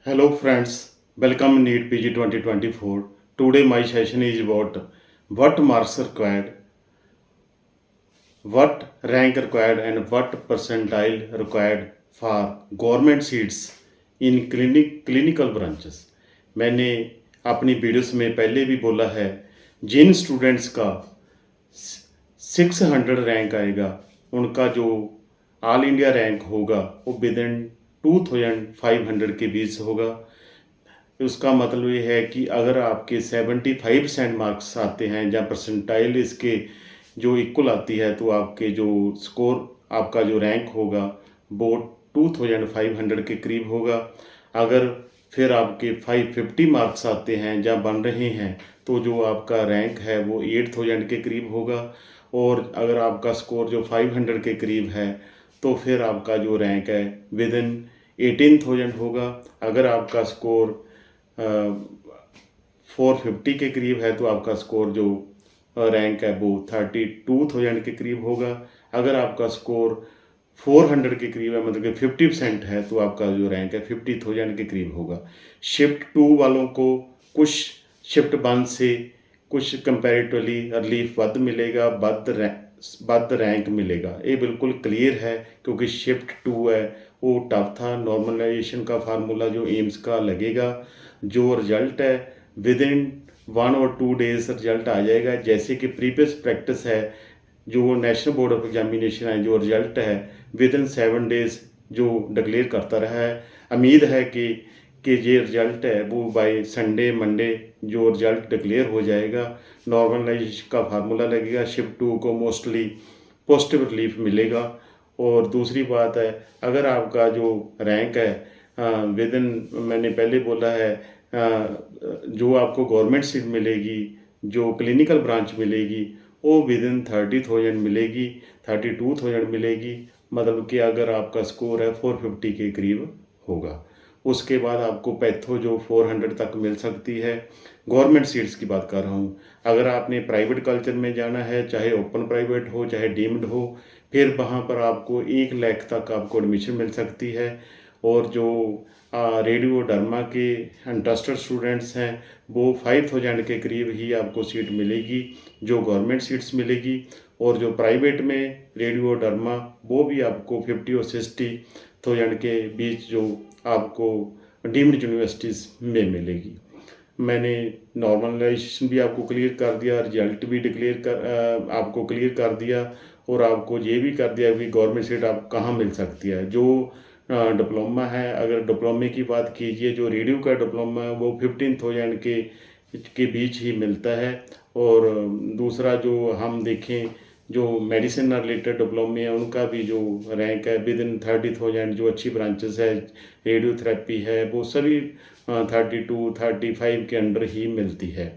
Hello friends, welcome NEET PG 2024. Today my session is about what marks required, what rank required and what percentile required for government seats in clinical branches. मैंने अपनी videos में पहले भी बोला है, जिन students का 600 rank आएगा उनका जो ऑल इंडिया रैंक होगा वो विद इन 2500 के बीच होगा। उसका मतलब ये है कि अगर आपके 75% मार्क्स आते हैं या परसेंटाइल इसके जो इक्वल आती है तो आपके जो स्कोर आपका जो रैंक होगा वो 2500 के करीब होगा। अगर फिर आपके 550 मार्क्स आते हैं या बन रहे हैं तो जो आपका रैंक है वो 8000 के करीब होगा। और अगर आपका स्कोर जो 500 के करीब है तो फिर आपका जो रैंक है विद इन 18000 होगा। अगर आपका स्कोर 450 के करीब है तो आपका स्कोर जो रैंक है वो 32000 के करीब होगा। अगर आपका स्कोर 400 के करीब है मतलब कि 50% है तो आपका जो रैंक है 50000 के करीब होगा। शिफ्ट 2 वालों को कुछ शिफ्ट 1 से कुछ कंपैरेटिवली रिलीफ ਵੱਧ मिलेगा, ਵੱਧ रैंक मिलेगा। ये बिल्कुल क्लियर है क्योंकि शिफ्ट 2 है वो टफ था। नॉर्मलाइजेशन का फार्मूला जो एम्स का लगेगा, जो रिजल्ट है विद इन 1 और 2 डेज रिजल्ट आ जाएगा। जैसे कि प्रीवियस प्रैक्टिस है जो नेशनल बोर्ड ऑफ एग्जामिनेशन है जो रिजल्ट है विद इन 7 डेज जो डिक्लेयर करता रहा है। उम्मीद है कि ये रिजल्ट है वो बाय संडे मंडे जो रिजल्ट डिक्लेयर हो जाएगा। नॉर्मलाइजेशन का फार्मूला लगेगा, शिफ्ट 2 को मोस्टली पॉजिटिव रिलीफ मिलेगा। और दूसरी बात है, अगर आपका जो रैंक है विद इन मैंने पहले बोला है जो आपको गवर्नमेंट सीट मिलेगी, जो क्लिनिकल ब्रांच मिलेगी वो विद इन 30000 मिलेगी, 32000 मिलेगी। मतलब कि अगर आपका स्कोर है 450 के करीब होगा। उसके बाद आपको पैथो जो 400 तक मिल सकती है। गवर्नमेंट सीट्स की बात कर रहा हूँ। अगर आपने प्राइवेट कल्चर में जाना है, चाहे ओपन प्राइवेट हो चाहे डीम्ड हो, फिर वहाँ पर आपको 1 लाख तक आपको एडमिशन मिल सकती है। और जो रेडियो डर्मा के इंटरेस्टेड स्टूडेंट्स हैं वो 5000 के करीब ही आपको सीट मिलेगी जो गवर्नमेंट सीट्स मिलेगी। और जो प्राइवेट में रेडियो डर्मा वो भी आपको 50 और 60,000 के बीच जो आपको डीम्ड यूनिवर्सिटीज़ में मिलेगी। मैंने नॉर्मलाइजेशन भी आपको क्लियर कर दिया, रिजल्ट भी आपको क्लियर कर दिया और आपको ये भी कर दिया कि गवर्नमेंट सीट आप कहाँ मिल सकती है। जो डिप्लोमा है, अगर डिप्लोमे की बात कीजिए, जो रेडियो का डिप्लोमा है वो 15,000 के बीच ही मिलता है। और दूसरा जो हम देखें जो मेडिसिन रिलेटेड डिप्लोमे है उनका भी जो रैंक है विद इन 30,000, जो अच्छी ब्रांचेस है रेडियोथेरेपी है वो सभी 32 35 के अंडर ही मिलती है।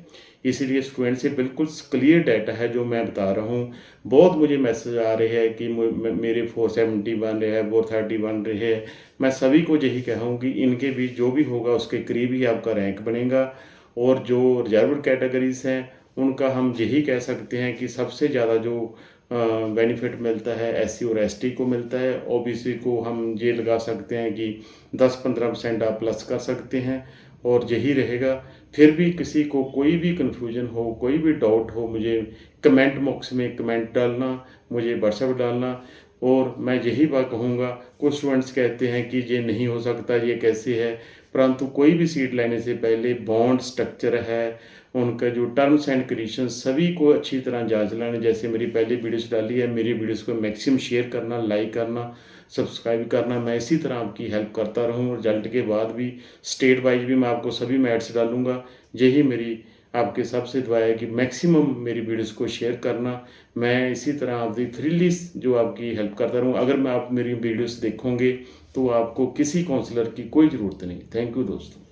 इसीलिए स्टूडेंट से बिल्कुल क्लियर डाटा है जो मैं बता रहा हूँ। बहुत मुझे मैसेज आ रहे हैं कि मेरे 470 बन रहे हैं, 430 बन रहे हैं। मैं सभी को यही कहूँ कि इनके बीच जो भी होगा उसके करीब ही आपका रैंक बनेगा। और जो रिजर्व कैटेगरीज हैं उनका हम यही कह सकते हैं कि सबसे ज़्यादा जो बेनिफिट मिलता है एससी और एसटी को मिलता है। ओबीसी को हम ये लगा सकते हैं कि 10-15% आप प्लस कर सकते हैं और यही रहेगा। फिर भी किसी को कोई भी कन्फ्यूजन हो, कोई भी डाउट हो, मुझे कमेंट बॉक्स में कमेंट डालना, मुझे व्हाट्सएप डालना। और मैं यही बात कहूँगा, कुछ स्टूडेंट्स कहते हैं कि ये नहीं हो सकता, ये कैसे है, परंतु कोई भी सीट लेने से पहले बॉन्ड स्ट्रक्चर है, उनका जो टर्म्स एंड कंडीशन सभी को अच्छी तरह जांच लेना। जैसे मेरी पहले वीडियोस डाली है, मेरी वीडियोस को मैक्सिमम शेयर करना, लाइक करना, सब्सक्राइब करना। मैं इसी तरह आपकी हेल्प करता रहूँ। रिजल्ट के बाद भी स्टेट वाइज भी मैं आपको सभी मैथ्स डालूँगा। यही मेरी आपके सबसे दुआ है कि मैक्सिमम मेरी वीडियोस को शेयर करना। मैं इसी तरह आपकी फ्रीली जो आपकी हेल्प करता रहूँ। अगर मैं आप मेरी वीडियोस देखोगे तो आपको किसी काउंसलर की कोई ज़रूरत नहीं। थैंक यू दोस्तों।